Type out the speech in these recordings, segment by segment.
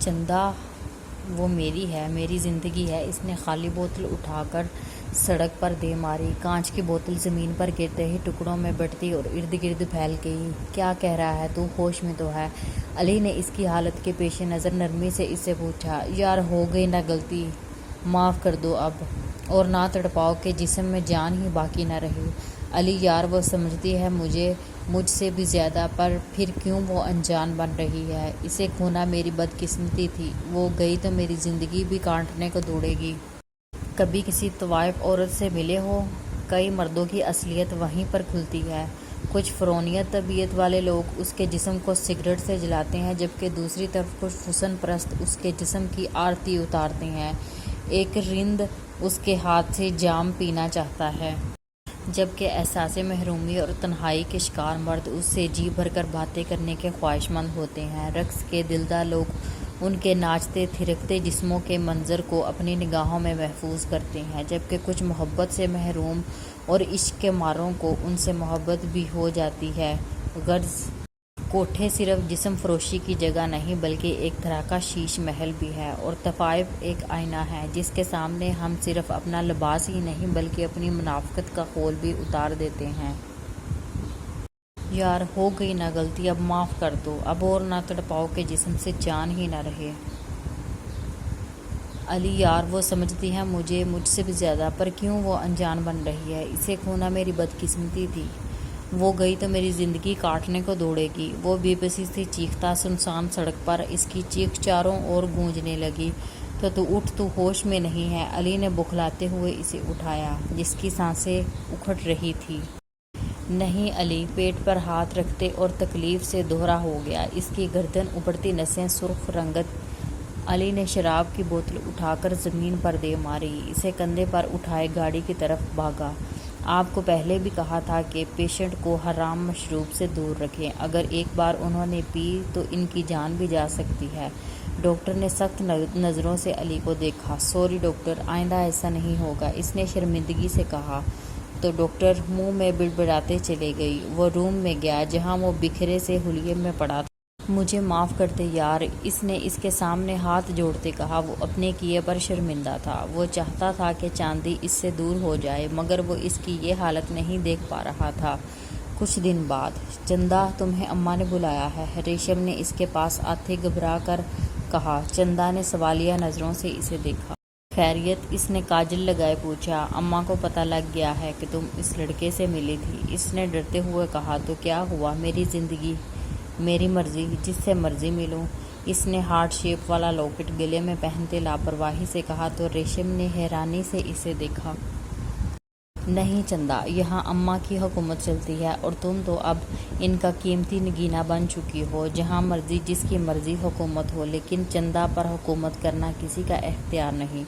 چندہ وہ میری ہے، میری زندگی ہے۔ اس نے خالی بوتل اٹھا کر سڑک پر دے ماری۔ کانچ کی بوتل زمین پر گرتے ہی ٹکڑوں میں بٹتی اور ارد گرد پھیل گئی۔ کیا کہہ رہا ہے تو؟ ہوش میں تو ہے؟ علی نے اس کی حالت کے پیش نظر نرمی سے اس سے پوچھا۔ یار ہو گئی نہ غلطی، معاف کر دو اب، اور نہ تڑپاؤ کہ جسم میں جان ہی باقی نہ رہی۔ علی یار وہ سمجھتی ہے مجھ سے بھی زیادہ، پر پھر کیوں وہ انجان بن رہی ہے؟ اسے کھونا میری بدقسمتی تھی، وہ گئی تو میری زندگی بھی کاٹنے کو دوڑے گی۔ کبھی کسی طوائف عورت سے ملے ہو؟ کئی مردوں کی اصلیت وہیں پر کھلتی ہے۔ کچھ فرونیت طبیعت والے لوگ اس کے جسم کو سگریٹ سے جلاتے ہیں، جبکہ دوسری طرف کچھ حسن پرست اس کے جسم کی آرتی اتارتے ہیں۔ ایک رند اس کے ہاتھ سے جام پینا چاہتا ہے، جبکہ احساس محرومی اور تنہائی کے شکار مرد اس سے جی بھر کر باتیں کرنے کے خواہشمند ہوتے ہیں۔ رقص کے دلدار لوگ ان کے ناچتے تھرکتے جسموں کے منظر کو اپنی نگاہوں میں محفوظ کرتے ہیں، جبکہ کچھ محبت سے محروم اور عشق کے ماروں کو ان سے محبت بھی ہو جاتی ہے۔ غرض کوٹھے صرف جسم فروشی کی جگہ نہیں بلکہ ایک طرح کا شیش محل بھی ہے، اور طوائف ایک آئینہ ہے جس کے سامنے ہم صرف اپنا لباس ہی نہیں بلکہ اپنی منافقت کا خول بھی اتار دیتے ہیں۔ یار ہو گئی نہ غلطی، اب معاف کر دو، اب اور نہ تڑپاؤ کہ جسم سے جان ہی نہ رہے۔ علی یار وہ سمجھتی ہے مجھ سے بھی زیادہ، پر کیوں وہ انجان بن رہی ہے؟ اسے کھونا میری بدقسمتی تھی، وہ گئی تو میری زندگی کاٹنے کو دوڑے گی۔ وہ بے بسی سے چیختا سنسان سڑک پر اس کی چیخ چاروں اور گونجنے لگی۔ تو اٹھ، تو ہوش میں نہیں ہے؟ علی نے بخلاتے ہوئے اسے اٹھایا، جس کی سانسیں اکھڑ رہی تھی۔ نہیں علی، پیٹ پر ہاتھ رکھتے اور تکلیف سے دوہرا ہو گیا۔ اس کی گردن ابھرتی نسیں سرخ رنگت۔ علی نے شراب کی بوتل اٹھا کر زمین پر دے ماری، اسے کندھے پر اٹھائے گاڑی کی طرف بھاگا۔ آپ کو پہلے بھی کہا تھا کہ پیشنٹ کو حرام مشروب سے دور رکھیں، اگر ایک بار انہوں نے پی تو ان کی جان بھی جا سکتی ہے۔ ڈاکٹر نے سخت نظروں سے علی کو دیکھا۔ سوری ڈاکٹر، آئندہ ایسا نہیں ہوگا، اس نے شرمندگی سے کہا۔ تو ڈاکٹر منہ میں بڑبڑاتے چلے گئی۔ وہ روم میں گیا جہاں وہ بکھرے سے حلیے میں پڑا تھا۔ مجھے معاف کر دے یار، اس نے اس کے سامنے ہاتھ جوڑتے کہا۔ وہ اپنے کیے پر شرمندہ تھا۔ وہ چاہتا تھا کہ چاندی اس سے دور ہو جائے، مگر وہ اس کی یہ حالت نہیں دیکھ پا رہا تھا۔ کچھ دن بعد، چندہ تمہیں اماں نے بلایا ہے، ریشم نے اس کے پاس آتے گھبرا کر کہا۔ چندہ نے سوالیہ نظروں سے اسے دیکھا۔ خیریت؟ اس نے کاجل لگائے پوچھا۔ اماں کو پتہ لگ گیا ہے کہ تم اس لڑکے سے ملی تھی، اس نے ڈرتے ہوئے کہا۔ تو کیا ہوا؟ میری زندگی، میری مرضی، جس سے مرضی ملوں۔ اس نے ہارٹ شیپ والا لاکٹ گلے میں پہنتے لاپرواہی سے کہا۔ تو ریشم نے حیرانی سے اسے دیکھا۔ نہیں چندہ، یہاں اماں کی حکومت چلتی ہے اور تم تو اب ان کا قیمتی نگینہ بن چکی ہو۔ جہاں مرضی جس کی مرضی حکومت ہو، لیکن چندہ پر حکومت کرنا کسی کا اختیار نہیں۔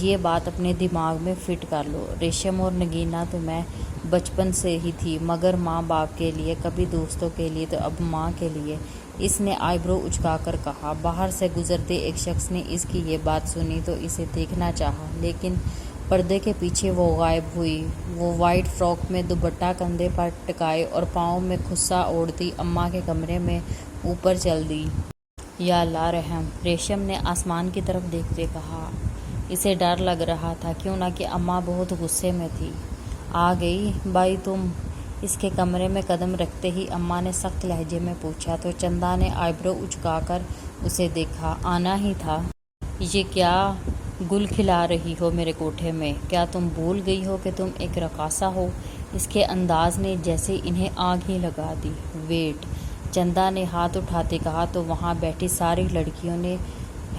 یہ بات اپنے دماغ میں فٹ کر لو۔ ریشم اور نگینہ تو میں بچپن سے ہی تھی، مگر ماں باپ کے لیے، کبھی دوستوں کے لیے، تو اب ماں کے لیے۔ اس نے آئی برو اچکا کر کہا۔ باہر سے گزرتے ایک شخص نے اس کی یہ بات سنی تو اسے دیکھنا چاہا، لیکن پردے کے پیچھے وہ غائب ہوئی۔ وہ وائٹ فراک میں دوپٹہ کندھے پر ٹکائے اور پاؤں میں کھسا اوڑھتی اماں کے کمرے میں اوپر چل دی۔ یا اللہ رحم! ریشم نے آسمان کی طرف دیکھتے کہا۔ اسے ڈر لگ رہا تھا، کیوں نہ کہ اماں بہت غصے میں تھی۔ آ گئی بھائی تم؟ اس کے کمرے میں قدم رکھتے ہی اماں نے سخت لہجے میں پوچھا۔ تو چندہ نے آئی برو اچکا کر اسے دیکھا۔ آنا ہی تھا۔ یہ کیا گل کھلا رہی ہو میرے کوٹھے میں؟ کیا تم بھول گئی ہو کہ تم ایک رقاصہ ہو؟ اس کے انداز نے جیسے انہیں آگ ہی لگا دی۔ ویٹ! چندہ نے ہاتھ اٹھاتے کہا۔ تو وہاں بیٹھی ساری لڑکیوں نے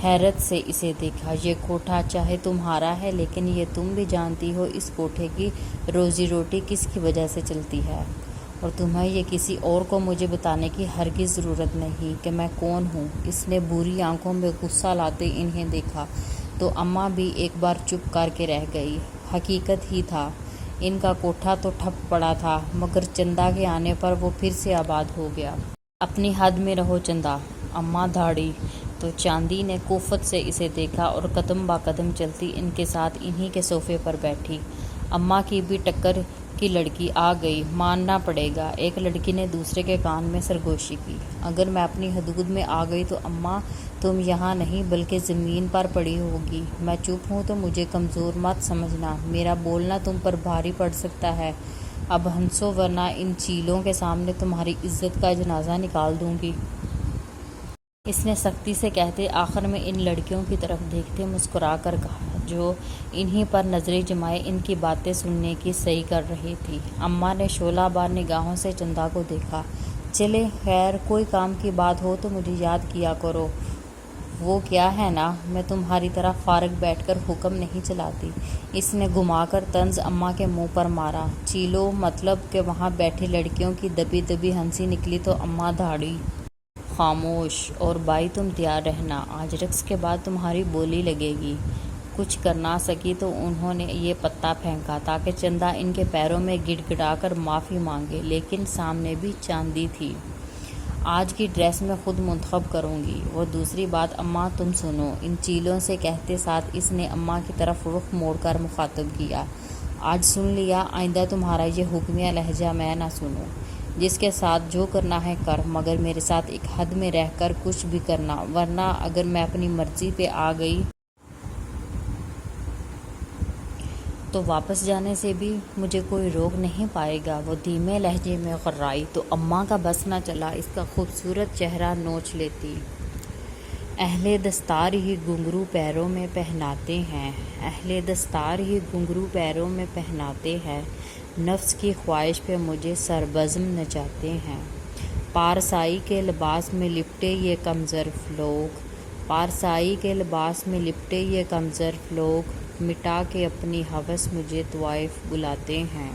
حیرت سے اسے دیکھا۔ یہ کوٹھا چاہے تمہارا ہے، لیکن یہ تم بھی جانتی ہو اس کوٹھے کی روزی روٹی کس کی وجہ سے چلتی ہے، اور تمہیں یہ کسی اور کو مجھے بتانے کی ہرگز ضرورت نہیں کہ میں کون ہوں۔ اس نے بری آنکھوں میں غصہ لاتے انہیں دیکھا تو اماں بھی ایک بار چپ کر کے رہ گئی۔ حقیقت ہی تھا، ان کا کوٹھا تو ٹھپ پڑا تھا، مگر چندہ کے آنے پر وہ پھر سے آباد ہو گیا۔ اپنی حد میں رہو چندہ، اماں دھاڑی۔ تو چاندی نے کوفت سے اسے دیکھا اور قدم با قدم چلتی ان کے ساتھ انہی کے صوفے پر بیٹھی۔ اماں کی بھی ٹکر کی لڑکی آ گئی، ماننا پڑے گا، ایک لڑکی نے دوسرے کے کان میں سرگوشی کی۔ اگر میں اپنی حدود میں آ گئی تو اماں تم یہاں نہیں بلکہ زمین پر پڑی ہوگی۔ میں چپ ہوں تو مجھے کمزور مت سمجھنا، میرا بولنا تم پر بھاری پڑ سکتا ہے۔ اب ہنسو ورنہ ان چیلوں کے سامنے تمہاری عزت کا جنازہ نکال دوں گی۔ اس نے سختی سے کہتے آخر میں ان لڑکیوں کی طرف دیکھتے مسکرا کر کہا جو انہی پر نظریں جمائے ان کی باتیں سننے کی صحیح کر رہی تھی۔ اماں نے شعلہ بار نگاہوں سے چندا کو دیکھا۔ چلے خیر، کوئی کام کی بات ہو تو مجھے یاد کیا کرو۔ وہ کیا ہے نا، میں تمہاری طرح فارغ بیٹھ کر حکم نہیں چلاتی۔ اس نے گھما کر طنز اماں کے منہ پر مارا۔ چیلو، مطلب کہ وہاں بیٹھی لڑکیوں کی دبی دبی ہنسی نکلی تو اماں دھاڑی خاموش۔ اور بائی تم تیار رہنا، آج رقص کے بعد تمہاری بولی لگے گی۔ کچھ کر نہ سکی تو انہوں نے یہ پتا پھینکا تاکہ چندا ان کے پیروں میں گڑ گڑا کر معافی مانگے، لیکن سامنے بھی چاندی تھی۔ آج کی ڈریس میں خود منتخب کروں گی۔ وہ دوسری بات اماں تم سنو، ان چیلوں سے کہتے ساتھ اس نے اماں کی طرف رخ موڑ کر مخاطب کیا۔ آج سن لیا، آئندہ تمہارا یہ حکمیہ لہجہ میں نہ سنوں۔ جس کے ساتھ جو کرنا ہے کر، مگر میرے ساتھ ایک حد میں رہ کر کچھ بھی کرنا، ورنہ اگر میں اپنی مرضی پہ آ گئی تو واپس جانے سے بھی مجھے کوئی روک نہیں پائے گا۔ وہ دھیمے لہجے میں غرائی تو اماں کا بس نہ چلا، اس کا خوبصورت چہرہ نوچ لیتی۔ اہل دستار ہی گھنگرو پیروں میں پہناتے ہیں، اہل دستار ہی گھنگرو پیروں میں پہناتے ہیں، نفس کی خواہش پہ مجھے سربزم نچاتے ہیں۔ پارسائی کے لباس میں لپٹے یہ کمظرف لوگ، پارسائی کے لباس میں لپٹے یہ کمظرف لوگ، مٹا کے اپنی ہوس مجھے طوائف بلاتے ہیں۔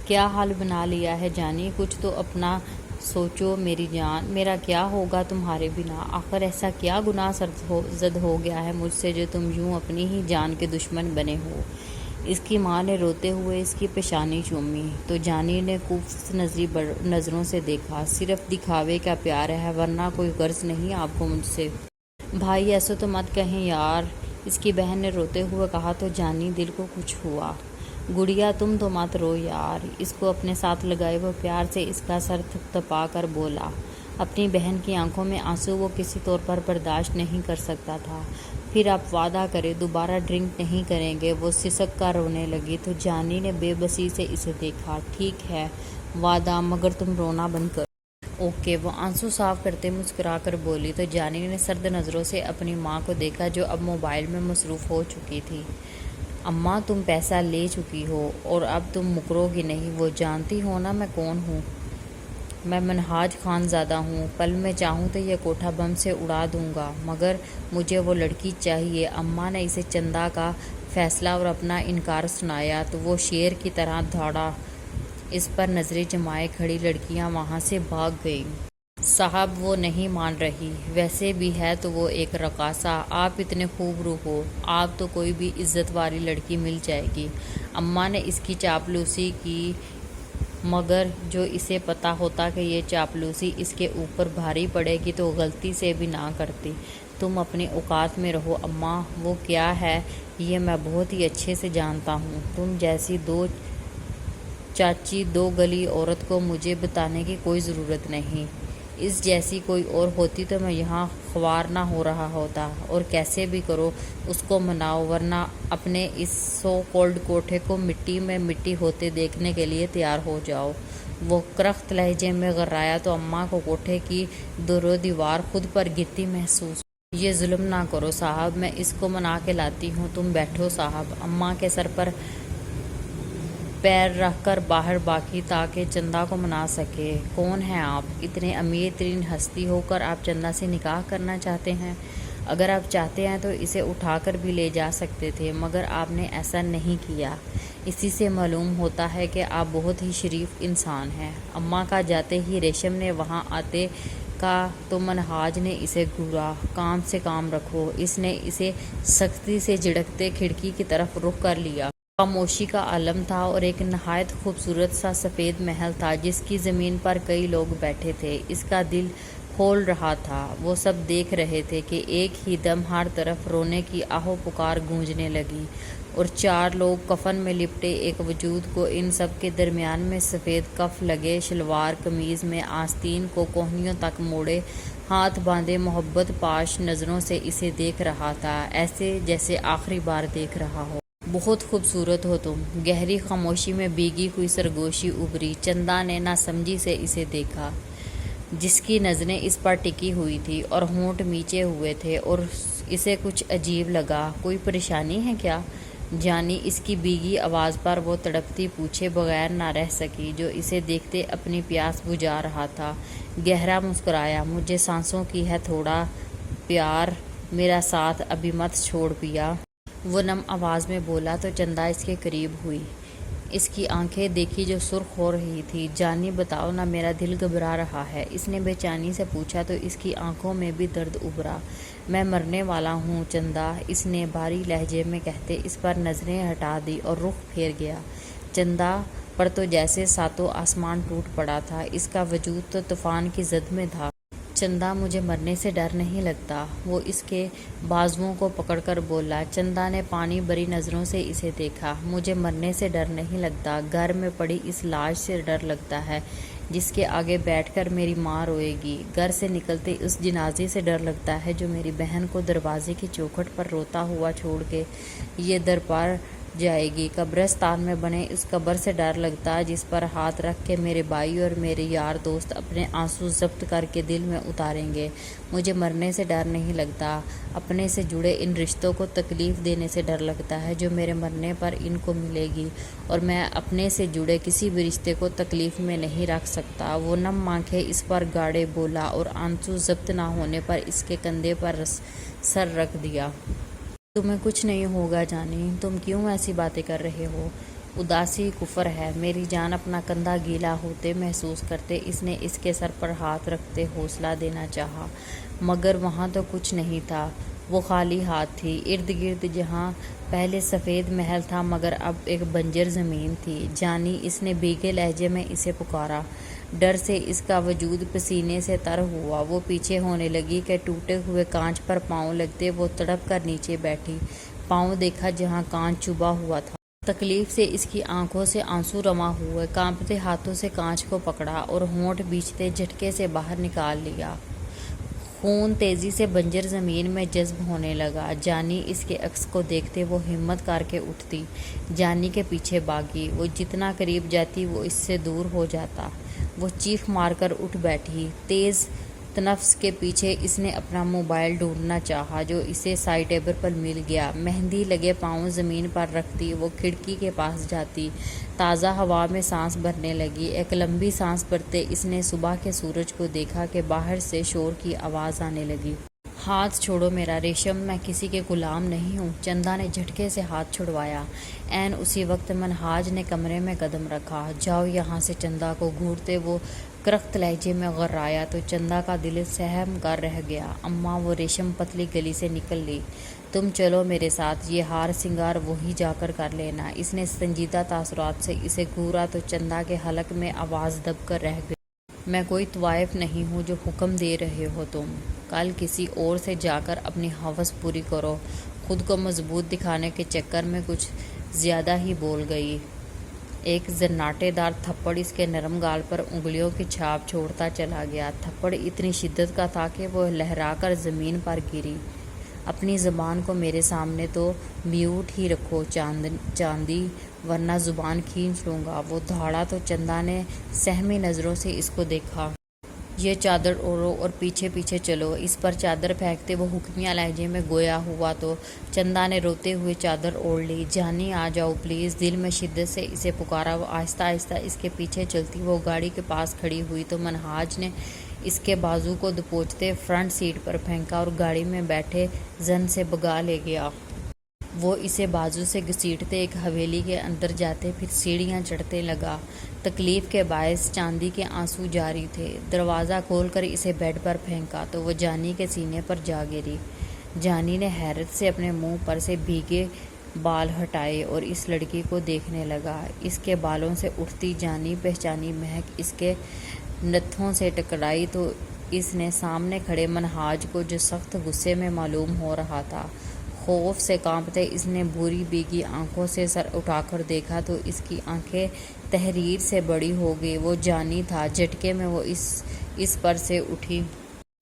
کیا حال بنا لیا ہے جانی، کچھ تو اپنا سوچو میری جان، میرا کیا ہوگا تمہارے بنا؟ آخر ایسا کیا گناہ زد ہو گیا ہے مجھ سے جو تم یوں اپنی ہی جان کے دشمن بنے ہو؟ اس کی ماں نے روتے ہوئے اس کی پیشانی چومی تو جانی نے کوفت نظروں سے دیکھا۔ صرف دکھاوے کا پیار ہے ورنہ کوئی غرض نہیں آپ کو مجھ سے؟ بھائی ایسا تو مت کہیں یار، اس کی بہن نے روتے ہوئے کہا تو جانی دل کو کچھ ہوا۔ گڑیا تم تو مت رو یار، اس کو اپنے ساتھ لگائے وہ پیار سے اس کا سر تھپتھپا کر بولا۔ اپنی بہن کی آنکھوں میں آنسو وہ کسی طور پر برداشت نہیں کر سکتا تھا۔ پھر آپ وعدہ کریں دوبارہ ڈرنک نہیں کریں گے۔ وہ سسک کر رونے لگی تو جانی نے بے بسی سے اسے دیکھا۔ ٹھیک ہے وعدہ، مگر تم رونا بند کرو۔ اوکے، وہ آنسو صاف کرتے مسکرا کر بولی تو جانی نے سرد نظروں سے اپنی ماں کو دیکھا جو اب موبائل میں مصروف ہو چکی تھی۔ اماں تم پیسہ لے چکی ہو اور اب تم مکرو گی نہیں، وہ جانتی ہو نا میں کون ہوں؟ میں منہاج خان زادہ ہوں، کل میں چاہوں تو یہ کوٹھا بم سے اڑا دوں گا، مگر مجھے وہ لڑکی چاہیے۔ اماں نے اسے چندا کا فیصلہ اور اپنا انکار سنایا تو وہ شیر کی طرح دوڑا۔ اس پر نظریں جمائے کھڑی لڑکیاں وہاں سے بھاگ گئیں۔ صاحب وہ نہیں مان رہی، ویسے بھی ہے تو وہ ایک رقاصہ، آپ اتنے خوب رو ہو، آپ تو کوئی بھی عزت والی لڑکی مل جائے گی۔ اماں نے اس کی چاپلوسی کی، مگر جو اسے پتا ہوتا کہ یہ چاپلوسی اس کے اوپر بھاری پڑے گی تو غلطی سے بھی نہ کرتی۔ تم اپنے اوقات میں رہو اماں، وہ کیا ہے یہ میں بہت ہی اچھے سے جانتا ہوں۔ تم جیسی دو چاچی دو گلی عورت کو مجھے بتانے کی کوئی ضرورت نہیں۔ اس جیسی کوئی اور ہوتی تو میں یہاں خوار نہ ہو رہا ہوتا۔ اور کیسے بھی کرو اس کو مناؤ، ورنہ اپنے اس سو کولڈ کوٹھے کو مٹی میں مٹی ہوتے دیکھنے کے لیے تیار ہو جاؤ۔ وہ کرخت لہجے میں غرایا تو اماں کو کوٹھے کی در و دیوار خود پر گرتی محسوس ہوئی۔ یہ ظلم نہ کرو صاحب، میں اس کو منا کے لاتی ہوں، تم بیٹھو صاحب۔ اماں کے سر پر پیر رکھ کر باہر باقی تاکہ چندا کو منا سکے۔ کون ہیں آپ؟ اتنے امیر ترین ہستی ہو کر آپ چندا سے نکاح کرنا چاہتے ہیں؟ اگر آپ چاہتے ہیں تو اسے اٹھا کر بھی لے جا سکتے تھے، مگر آپ نے ایسا نہیں کیا۔ اسی سے معلوم ہوتا ہے کہ آپ بہت ہی شریف انسان ہیں۔ اماں کا جاتے ہی ریشم نے وہاں آتے کا تو منہاج نے اسے گھورا۔ کام سے کام رکھو۔ اس نے اسے سختی سے جھڑکتے کھڑکی کی طرف رخ کر لیا۔ خاموشی کا عالم تھا اور ایک نہایت خوبصورت سا سفید محل تھا جس کی زمین پر کئی لوگ بیٹھے تھے۔ اس کا دل کھول رہا تھا۔ وہ سب دیکھ رہے تھے کہ ایک ہی دم ہر طرف رونے کی آہو پکار گونجنے لگی اور چار لوگ کفن میں لپٹے ایک وجود کو ان سب کے درمیان میں سفید کف لگے شلوار قمیض میں آستین کو کوہنیوں تک موڑے ہاتھ باندھے محبت پاش نظروں سے اسے دیکھ رہا تھا، ایسے جیسے آخری بار دیکھ رہا ہو۔ بہت خوبصورت ہو تم۔ گہری خاموشی میں بھیگی ہوئی سرگوشی ابھری۔ چندا نے ناسمجھی سے اسے دیکھا، جس کی نظریں اس پر ٹکی ہوئی تھی اور ہونٹ میچے ہوئے تھے، اور اسے کچھ عجیب لگا۔ کوئی پریشانی ہے کیا جانی؟ اس کی بھیگی آواز پر وہ تڑپتی پوچھے بغیر نہ رہ سکی، جو اسے دیکھتے اپنی پیاس بجھا رہا تھا۔ گہرا مسکرایا، مجھے سانسوں کی ہے تھوڑا پیار، میرا ساتھ ابھی مت چھوڑ پیا، وہ نم آواز میں بولا تو چندا اس کے قریب ہوئی۔ اس کی آنکھیں دیکھی جو سرخ ہو رہی تھی۔ جانی بتاؤ نا، میرا دل گھبرا رہا ہے، اس نے بے چینی سے پوچھا تو اس کی آنکھوں میں بھی درد ابھرا۔ میں مرنے والا ہوں چندا، اس نے بھاری لہجے میں کہتے اس پر نظریں ہٹا دی اور رخ پھیر گیا۔ چندا پر تو جیسے ساتوں آسمان ٹوٹ پڑا تھا، اس کا وجود تو طوفان کی زد میں تھا۔ چندا مجھے مرنے سے ڈر نہیں لگتا، وہ اس کے بازوؤں کو پکڑ کر بولا۔ چندا نے پانی بھری نظروں سے اسے دیکھا۔ مجھے مرنے سے ڈر نہیں لگتا، گھر میں پڑی اس لاش سے ڈر لگتا ہے جس کے آگے بیٹھ کر میری ماں روئے گی، گھر سے نکلتے اس جنازے سے ڈر لگتا ہے جو میری بہن کو دروازے کی چوکھٹ پر روتا ہوا چھوڑ کے یہ در پار جائے گی، قبرستان میں بنے اس قبر سے ڈر لگتا جس پر ہاتھ رکھ کے میرے بھائی اور میرے یار دوست اپنے آنسو ضبط کر کے دل میں اتاریں گے۔ مجھے مرنے سے ڈر نہیں لگتا، اپنے سے جڑے ان رشتوں کو تکلیف دینے سے ڈر لگتا ہے جو میرے مرنے پر ان کو ملے گی، اور میں اپنے سے جڑے کسی بھی رشتے کو تکلیف میں نہیں رکھ سکتا۔ وہ نم آنکھیں اس پر گاڑے بولا اور آنسو ضبط نہ ہونے پر اس کے کندھے پر سر رکھ دیا۔ تمہیں کچھ نہیں ہوگا جانی، تم کیوں ایسی باتیں کر رہے ہو؟ اداسی کفر ہے میری جان، اپنا کندھا گیلا ہوتے محسوس کرتے اس نے اس کے سر پر ہاتھ رکھتے حوصلہ دینا چاہا، مگر وہاں تو کچھ نہیں تھا، وہ خالی ہاتھ تھی۔ ارد گرد جہاں پہلے سفید محل تھا مگر اب ایک بنجر زمین تھی۔ جانی، اس نے بھیگے لہجے میں اسے پکارا۔ ڈر سے اس کا وجود پسینے سے تر ہوا، وہ پیچھے ہونے لگی کہ ٹوٹے ہوئے کانچ پر پاؤں لگتے وہ تڑپ کر نیچے بیٹھی، پاؤں دیکھا جہاں کانچ چبھا ہوا تھا۔ تکلیف سے اس کی آنکھوں سے آنسو رواں ہوئے، کانپتے ہاتھوں سے کانچ کو پکڑا اور ہونٹ بیچتے جھٹکے سے باہر نکال لیا۔ خون تیزی سے بنجر زمین میں جذب ہونے لگا۔ جانی اس کے عکس کو دیکھتے وہ ہمت کر کے اٹھتی، جانی کے پیچھے بھاگی، وہ جتنا قریب جاتی وہ اس سے دور ہو جاتا۔ وہ چیخ مار کر اٹھ بیٹھی۔ تیز تنفس کے پیچھے اس نے اپنا موبائل ڈھونڈنا چاہا جو اسے سائڈ ٹیبل پر مل گیا۔ مہندی لگے پاؤں زمین پر رکھتی وہ کھڑکی کے پاس جاتی، تازہ ہوا میں سانس بھرنے لگی۔ ایک لمبی سانس بھرتے اس نے صبح کے سورج کو دیکھا کہ باہر سے شور کی آواز آنے لگی۔ ہاتھ چھوڑو میرا ریشم، میں کسی کے غلام نہیں ہوں۔ چندا نے جھٹکے سے ہاتھ چھڑوایا۔ عین اسی وقت منہاج نے کمرے میں قدم رکھا۔ جاؤ یہاں سے، چندا کو گھورتے وہ کرخت لہجے میں غرایا تو چندا کا دل سہم کر رہ گیا۔ اماں، وہ ریشم پتلی گلی سے نکل لی۔ تم چلو میرے ساتھ، یہ ہار سنگار وہیں جا کر کر لینا۔ اس نے سنجیدہ تاثرات سے اسے گھورا تو چندا کے حلق میں آواز دب کر رہ گئی۔ میں کوئی طوائف نہیں ہوں جو حکم دے رہے ہو تم، کل کسی اور سے جا کر اپنی ہوس پوری کرو۔ خود کو مضبوط دکھانے کے چکر میں کچھ زیادہ ہی بول گئی۔ ایک زناٹے دار تھپڑ اس کے نرم گال پر انگلیوں کی چھاپ چھوڑتا چلا گیا۔ تھپڑ اتنی شدت کا تھا کہ وہ لہرا کر زمین پر گری۔ اپنی زبان کو میرے سامنے تو میوٹ ہی رکھو چاندی، ورنہ زبان کھینچ لوں گا۔ وہ دھاڑا تو چندا نے سہمی نظروں سے اس کو دیکھا۔ یہ چادر اوڑھو اور پیچھے پیچھے چلو۔ اس پر چادر پھینکتے وہ حکمیہ لہجے میں گویا ہوا تو چندا نے روتے ہوئے چادر اوڑھ لی۔ جانی آ جاؤ پلیز، دل میں شدت سے اسے پکارا۔ وہ آہستہ آہستہ اس کے پیچھے چلتی وہ گاڑی کے پاس کھڑی ہوئی تو منہاج نے اس کے بازو کو دبوچتے فرنٹ سیٹ پر پھینکا اور گاڑی میں بیٹھے زن سے بگا لے گیا۔ وہ اسے بازو سے گھسیٹتے ایک حویلی کے اندر جاتے پھر سیڑھیاں چڑھتے لگا۔ تکلیف کے باعث چاندی کے آنسو جاری تھے۔ دروازہ کھول کر اسے بیڈ پر پھینکا تو وہ جانی کے سینے پر جا گری۔ جانی نے حیرت سے اپنے منہ پر سے بھیگے بال ہٹائے اور اس لڑکی کو دیکھنے لگا۔ اس کے بالوں سے اٹھتی جانی پہچانی مہک اس کے نتھوں سے ٹکرائی تو اس نے سامنے کھڑے منہاج کو، جو سخت غصے میں معلوم ہو رہا تھا۔ خوف سے کانپتے اس نے بھوری بھیگی آنکھوں سے سر اٹھا کر دیکھا تو اس کی آنکھیں تحریر سے بڑی ہو گئی۔ وہ جانی تھا۔ جھٹکے میں وہ اس پر سے اٹھی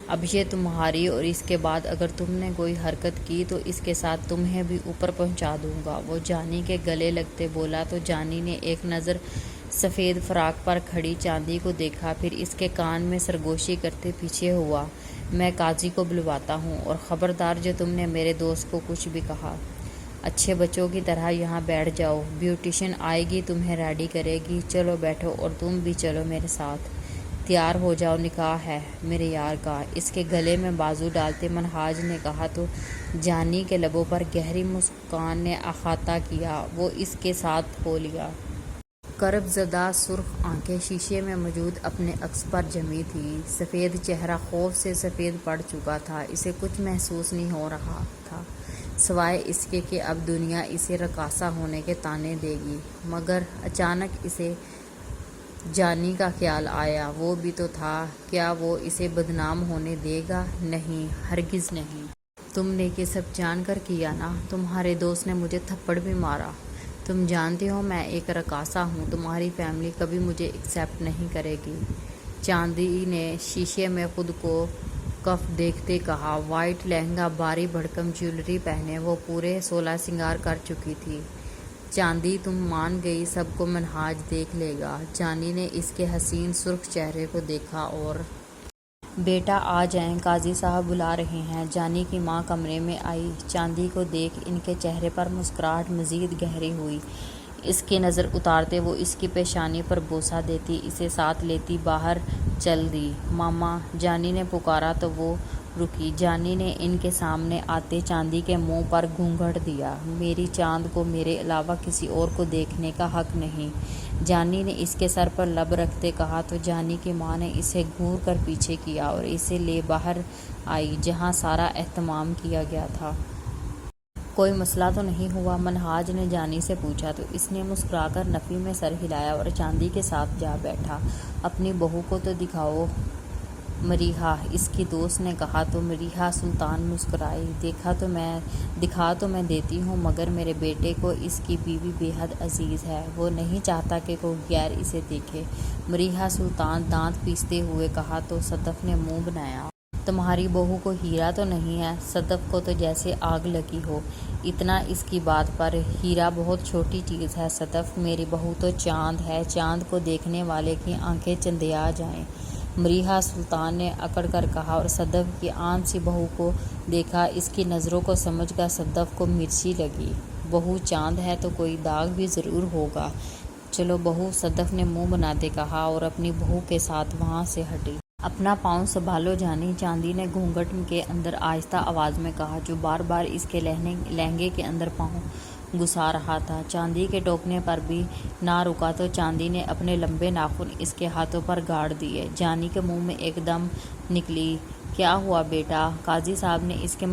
اب یہ تمہاری، اور اس کے بعد اگر تم نے کوئی حرکت کی تو اس کے ساتھ تمہیں بھی اوپر پہنچا دوں گا۔ وہ جانی کے گلے لگتے بولا تو جانی نے ایک نظر سفید فراق پر کھڑی چاندی کو دیکھا، پھر اس کے کان میں سرگوشی کرتے پیچھے ہوا۔ میں قاضی کو بلواتا ہوں، اور خبردار جو تم نے میرے دوست کو کچھ بھی کہا۔ اچھے بچوں کی طرح یہاں بیٹھ جاؤ، بیوٹیشن آئے گی تمہیں ریڈی کرے گی۔ چلو بیٹھو، اور تم بھی چلو میرے ساتھ۔ تیار ہو جاؤ، نکاح ہے میرے یار کا۔ اس کے گلے میں بازو ڈالتے منہاج نے کہا تو جانی کے لبوں پر گہری مسکان نے احاطہ کیا۔ وہ اس کے ساتھ ہو لیا۔ کرب زدہ سرخ آنکھیں شیشے میں موجود اپنے عکس پر جمی تھی۔ سفید چہرہ خوف سے سفید پڑ چکا تھا۔ اسے کچھ محسوس نہیں ہو رہا تھا سوائے اس کے کہ اب دنیا اسے رقاصہ ہونے کے طعنے دے گی۔ مگر اچانک اسے جانی کا خیال آیا، وہ بھی تو تھا، کیا وہ اسے بدنام ہونے دے گا؟ نہیں، ہرگز نہیں۔ تم نے یہ سب جان کر کیا نا؟ تمہارے دوست نے مجھے تھپڑ بھی مارا۔ تم جانتے ہو میں ایک رقاصہ ہوں، تمہاری فیملی کبھی مجھے ایکسیپٹ نہیں کرے گی۔ چاندی نے شیشے میں خود کو کف دیکھتے کہا۔ وائٹ لہنگا، بھاری بھرکم جیولری پہنے وہ پورے 16 سنگار کر چکی تھی۔ چاندی تم مان گئی، سب کو منہاج دیکھ لے گا۔ جانی نے اس کے حسین سرخ چہرے کو دیکھا اور بیٹا آ جائیں، قاضی صاحب بلا رہے ہیں۔ جانی کی ماں کمرے میں آئی۔ چاندی کو دیکھ ان کے چہرے پر مسکراہٹ مزید گہری ہوئی۔ اس کی نظر اتارتے وہ اس کی پیشانی پر بوسہ دیتی، اسے ساتھ لیتی باہر چل دی۔ ماما، جانی نے پکارا تو وہ رکی۔ جانی نے ان کے سامنے آتے چاندی کے منہ پر گھونگھٹ دیا۔ میری چاند کو میرے علاوہ کسی اور کو دیکھنے کا حق نہیں۔ جانی نے اس کے سر پر لب رکھتے کہا تو جانی کی ماں نے اسے گھور کر پیچھے کیا اور اسے لے باہر آئی جہاں سارا اہتمام کیا گیا تھا۔ کوئی مسئلہ تو نہیں ہوا؟ منہاج نے جانی سے پوچھا تو اس نے مسکرا کر نفی میں سر ہلایا اور چاندی کے ساتھ جا بیٹھا۔ اپنی بہو کو تو دکھاؤ مریحہ، اس کی دوست نے کہا تو مریحہ سلطان مسکرائی۔ دکھا تو میں دیتی ہوں، مگر میرے بیٹے کو اس کی بیوی بے حد عزیز ہے، وہ نہیں چاہتا کہ کوئی غیر اسے دیکھے۔ مریحہ سلطان دانت پیستے ہوئے کہا تو صدف نے منہ بنایا۔ تمہاری بہو کو ہیرا تو نہیں ہے؟ صدف کو تو جیسے آگ لگی ہو اتنا اس کی بات پر۔ ہیرا بہت چھوٹی چیز ہے صدف، میری بہو تو چاند ہے، چاند کو دیکھنے والے کی آنکھیں چندیا جائیں۔ مریحہ سلطان نے اکڑ کر کہا اور صدف کی عام سی بہو کو دیکھا۔ اس کی نظروں کو سمجھ کر صدف کو مرچی لگی۔ بہو چاند ہے تو کوئی داغ بھی ضرور ہوگا۔ چلو بہو، صدف نے منہ بناتے کہا اور اپنی بہو کے ساتھ وہاں سے ہٹی۔ اپنا پاؤں سنبھالو جانی، چاندی نے گھونگھٹ کے اندر آہستہ آواز میں کہا جو بار بار اس کے لہنگے کے اندر پاؤں گھسا رہا تھا۔ چاندی کے ٹوکنے پر بھی نہ رکا تو چاندی نے اپنے لمبے ناخن اس کے ہاتھوں پر گاڑ دیے۔ جانی کے منہ میں ایک دم نکلی، کیا ہوا بیٹا؟ قاضی صاحب نے اس کے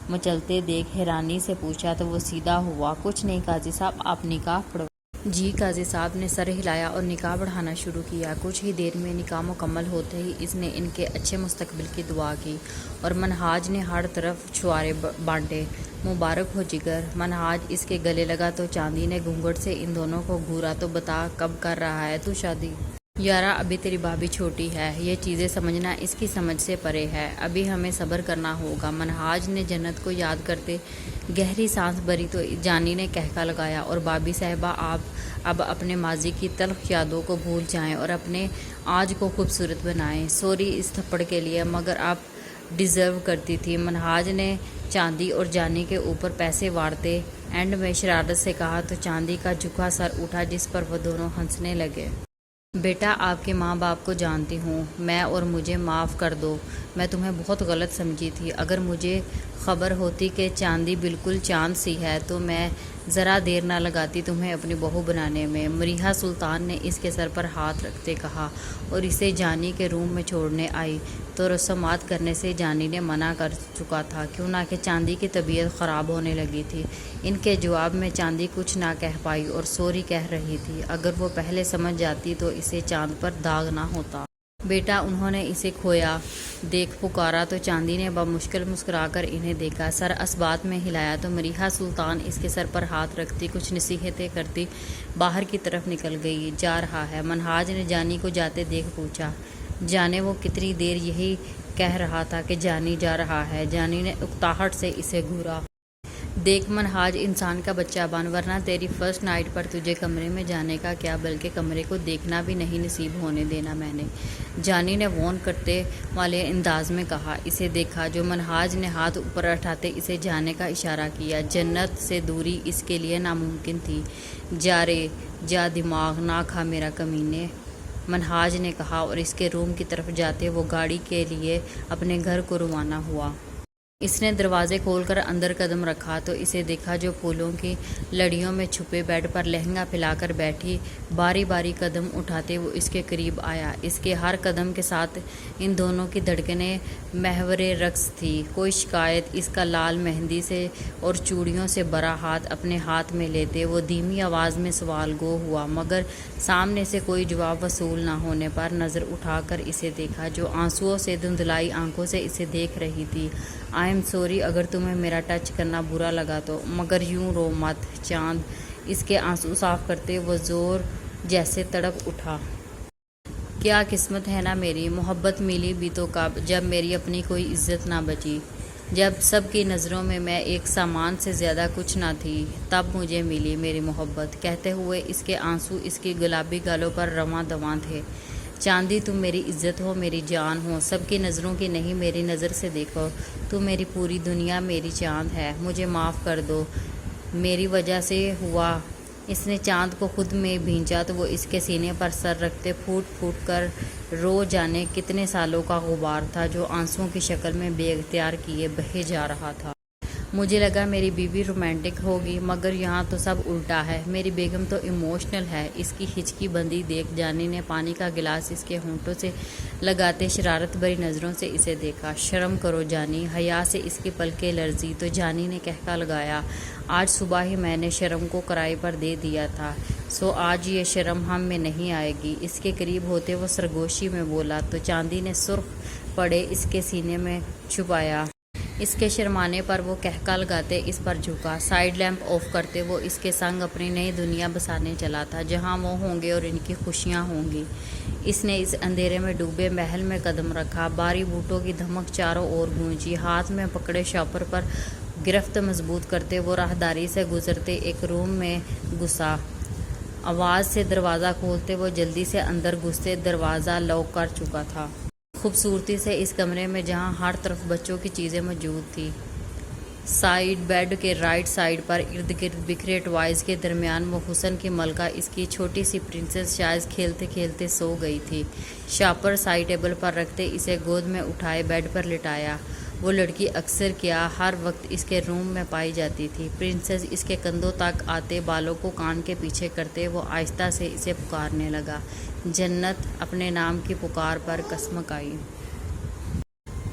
مچلتے دیکھ حیرانی سے پوچھا تو وہ سیدھا ہوا۔ کچھ نہیں قاضی صاحب، آپ نکاح پڑھو۔ جی، قاضی صاحب نے سر ہلایا اور نکاح پڑھانا شروع کیا۔ کچھ ہی دیر میں نکاح مکمل ہوتے ہی اس نے ان کے اچھے مستقبل کی دعا کی اور منہاج نے ہر طرف چھوارے بانٹے۔ مبارک ہو جگر۔ منہاج اس کے گلے لگا تو چاندی نے گھونگھٹ سے ان دونوں کو گھورا تو بتا کب کر رہا ہے تو شادی؟ یارا، ابھی تیری بھابھی چھوٹی ہے، یہ چیزیں سمجھنا اس کی سمجھ سے پرے ہے، ابھی ہمیں صبر کرنا ہوگا۔ منہاج نے جنت کو یاد کرتے گہری سانس بھری تو جانی نے کہکا لگایا اور بھابھی صاحبہ، آپ اب اپنے ماضی کی تلخ یادوں کو بھول جائیں اور اپنے آج کو خوبصورت بنائیں۔ سوری اس تھپڑ کے لیے، مگر آپ ڈیزرو کرتی تھی۔ منہاج نے چاندی اور جانی کے اوپر پیسے واڑتے اینڈ میں شرارت سے کہا تو چاندی کا جھکا سر اٹھا جس پر وہ دونوں ہنسنے لگے۔ بیٹا، آپ کے ماں باپ کو جانتی ہوں میں اور مجھے معاف کر دو، میں تمہیں بہت غلط سمجھی تھی۔ اگر مجھے خبر ہوتی کہ چاندی بالکل چاند سی ہے تو میں ذرا دیر نہ لگاتی تمہیں اپنی بہو بنانے میں۔ مریحہ سلطان نے اس کے سر پر ہاتھ رکھتے کہا اور اسے جانی کے روم میں چھوڑنے آئی تو رسومات کرنے سے جانی نے منع کر چکا تھا، کیوں نہ کہ چاندی کی طبیعت خراب ہونے لگی تھی۔ ان کے جواب میں چاندی کچھ نہ کہہ پائی اور سوری کہہ رہی تھی۔ اگر وہ پہلے سمجھ جاتی تو اسے چاند پر داغ نہ ہوتا۔ بیٹا، انہوں نے اسے کھویا دیکھ پکارا تو چاندی نے بمشکل مسکرا کر انہیں دیکھا، سر اسبات میں ہلایا تو مریحہ سلطان اس کے سر پر ہاتھ رکھتی کچھ نصیحتیں کرتی باہر کی طرف نکل گئی۔ جا رہا ہے؟ منہاج نے جانی کو جاتے دیکھ پوچھا۔ جانے وہ کتنی دیر یہی کہہ رہا تھا کہ جانی جا رہا ہے۔ جانی نے اکتاہٹ سے اسے گھورا۔ دیکھ منہاج، انسان کا بچہ بن، ورنہ تیری فرسٹ نائٹ پر تجھے کمرے میں جانے کا کیا بلکہ کمرے کو دیکھنا بھی نہیں نصیب ہونے دینا میں نے، جانی نے وارن کرتے والے انداز میں کہا۔ اسے دیکھا جو منہاج نے ہاتھ اوپر اٹھاتے اسے جانے کا اشارہ کیا۔ جنت سے دوری اس کے لیے ناممکن تھی۔ جا رے جا، دماغ نہ کھا میرا کمینے، منہاج نے کہا اور اس کے روم کی طرف جاتے وہ گاڑی کے لیے اپنے گھر کو روانہ ہوا۔ اس نے دروازے کھول کر اندر قدم رکھا تو اسے دیکھا جو پھولوں کی لڑیوں میں چھپے بیڈ پر لہنگا پھیلا کر بیٹھی باری باری قدم اٹھاتے وہ اس کے قریب آیا۔ اس کے ہر قدم کے ساتھ ان دونوں کی دھڑکنیں محور رقص تھی۔ کوئی شکایت، اس کا لال مہندی سے اور چوڑیوں سے بھرا ہاتھ اپنے ہاتھ میں لیتے وہ دھیمی آواز میں سوال گو ہوا، مگر سامنے سے کوئی جواب وصول نہ ہونے پر نظر اٹھا کر اسے دیکھا جو آنسوؤں سے دھندلائی آنکھوں سے اسے دیکھ رہی تھی۔ آئی ایم سوری اگر تمہیں میرا ٹچ کرنا برا لگا تو، مگر یوں رو مت چاند، اس کے آنسو صاف کرتے وہ زور جیسے تڑپ اٹھا۔ کیا قسمت ہے نا میری، محبت ملی بھی تو کب، جب میری اپنی کوئی عزت نہ بچی، جب سب کی نظروں میں میں ایک سامان سے زیادہ کچھ نہ تھی، تب مجھے ملی میری محبت۔ کہتے ہوئے اس کے آنسو اس کی گلابی گالوں پر رواں دواں تھے۔ چاندی تم میری عزت ہو، میری جان ہو، سب کی نظروں کی نہیں میری نظر سے دیکھو، تو میری پوری دنیا میری چاند ہے، مجھے معاف کر دو، میری وجہ سے ہوا۔ اس نے چاند کو خود میں بھینچا تو وہ اس کے سینے پر سر رکھتے پھوٹ پھوٹ کر رو جانے کتنے سالوں کا غبار تھا جو آنسوؤں کی شکل میں بے اختیار کیے بہے جا رہا تھا۔ مجھے لگا میری بیوی رومانٹک ہوگی، مگر یہاں تو سب الٹا ہے، میری بیگم تو ایموشنل ہے۔ اس کی ہچکی بندی دیکھ جانی نے پانی کا گلاس اس کے ہونٹوں سے لگاتے شرارت بھری نظروں سے اسے دیکھا۔ شرم کرو جانی، حیا سے اس کی پلکیں لرزی تو جانی نے کہکا لگایا، آج صبح ہی میں نے شرم کو کرائے پر دے دیا تھا، سو آج یہ شرم ہم میں نہیں آئے گی۔ اس کے قریب ہوتے وہ سرگوشی میں بولا تو چاندی نے سرخ پڑے اس کے سینے میں چھپایا۔ اس کے شرمانے پر وہ کہکا لگاتے اس پر جھکا۔ سائیڈ لیمپ آف کرتے وہ اس کے سنگ اپنی نئی دنیا بسانے چلا تھا جہاں وہ ہوں گے اور ان کی خوشیاں ہوں گی۔ اس نے اس اندھیرے میں ڈوبے محل میں قدم رکھا، باری بوٹوں کی دھمک چاروں اور گونجی، ہاتھ میں پکڑے شاپر پر گرفت مضبوط کرتے وہ راہداری سے گزرتے ایک روم میں گھسا۔ آواز سے دروازہ کھولتے وہ جلدی سے اندر گھستے، دروازہ لاک کر چکا تھا۔ خوبصورتی سے اس کمرے میں جہاں ہر طرف بچوں کی چیزیں موجود تھیں، سائیڈ بیڈ کے رائٹ سائیڈ پر ارد گرد بکھرے ٹوائز کے درمیان وہ حسن کی ملکہ اس کی چھوٹی سی پرنسس شاید کھیلتے کھیلتے سو گئی تھی۔ شاپر سائیڈ ٹیبل پر رکھتے اسے گود میں اٹھائے بیڈ پر لٹایا۔ وہ لڑکی اکثر کیا ہر وقت اس کے روم میں پائی جاتی تھی۔ پرنسس اس کے کندھوں تک آتے بالوں کو کان کے پیچھے کرتے وہ آہستہ سے اسے پکارنے لگا۔ جنت اپنے نام کی پکار پر کسمکائی۔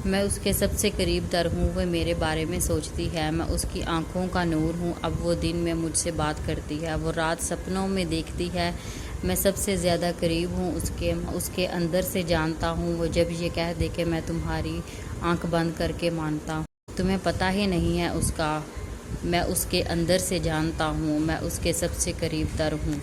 میں اس کے سب سے قریب تر ہوں، وہ میرے بارے میں سوچتی ہے، میں اس کی آنکھوں کا نور ہوں، اب وہ دن میں مجھ سے بات کرتی ہے، وہ رات سپنوں میں دیکھتی ہے، میں سب سے زیادہ قریب ہوں اس کے اندر سے جانتا ہوں، وہ جب یہ کہہ دے کہ میں تمہاری آنکھ بند کر کے مانتا ہوں، تمہیں پتہ ہی نہیں ہے اس کا، میں اس کے اندر سے جانتا ہوں، میں اس کے سب سے قریب تر ہوں۔